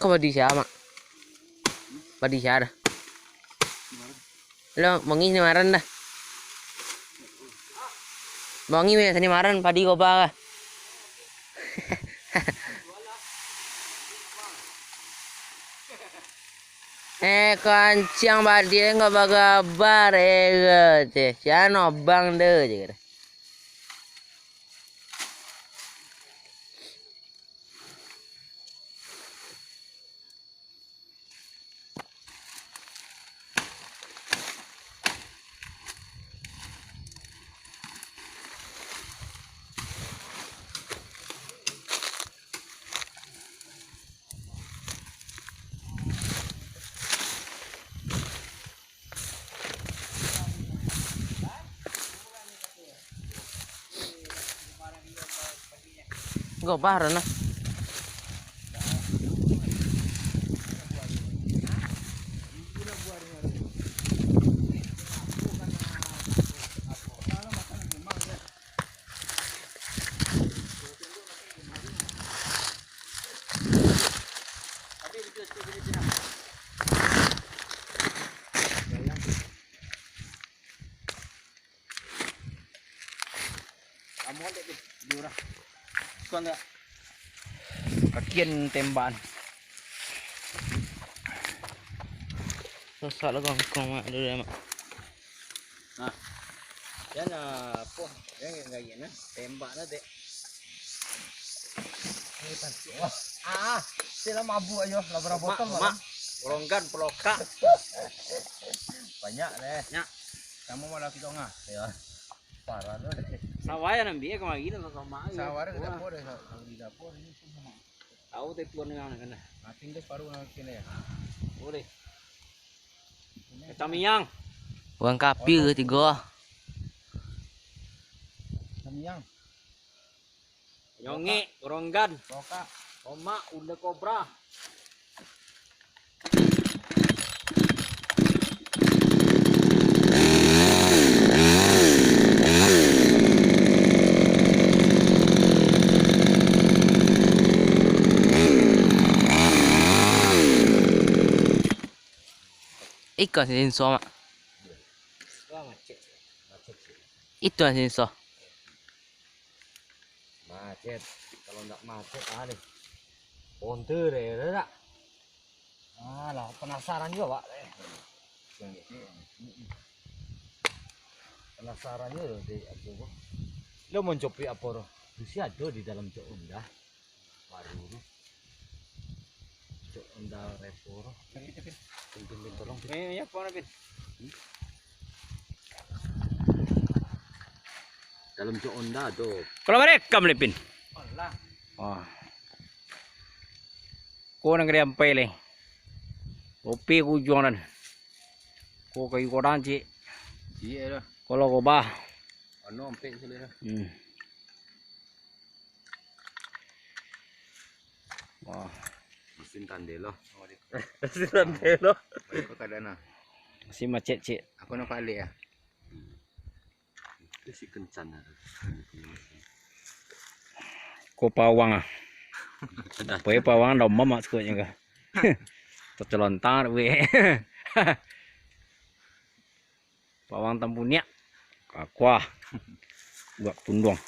kau badi siapa? Badi siapa? Lo bongi ni maran dah. Bongi me sini maran padi kau baga. Kancang badi enggak baga bar je. Siapa bang deh je. Go bahar na. Kakian tembakan. Susah lah kau mak dulu mak. Nah, yan po, yan enggak yan tembak na de. Sila mabu ayo, labra botol mak. Bolonggan peloka. Banyak deh. Nyak. Kamu malah kita ngah. Ya. Parah deh. Sawaya nambi kemari na sama. Sawara ke dapur deh, di dapur ini semua. Tahu teh tuan yang kan. Matiin deh paru nak kene ya. Boleh. Tamiyang. Uang kapi ke tiga. Samyang, Yongi, goronggan, loka. oma, ule kobra. Ikan sinso mak. Wah macet. Itu yang sinso. Macet. Kalau enggak macet ada. Ponte deh, ada tak? Lah penasaran juga, Pak. Penasaran juga deh aku. Lo mau copi apa roh? Masih ada di dalam cok undah. Baru. Cok undah repor. Pin tolong. Ya apa na pin? Dalam cok undah tuh. Kalau mereka melipin. Allah. Wah. Ko nang kaya pele. Kopi ko jualan. Ko kayu ko danci. Iya dah. Kalau ko ba. Ano ampe sila dah. Wah. Mesin tandelo. Mesin tandelo. Baik kok ada na. Masih macet cik. Aku nak balik ya. Itu si kencan ada. Ko pawang ah. Poi pawang dah mamak sekutnya ka. Tercelontar we. Pawang tampunya. Kakuah. Buat pundong.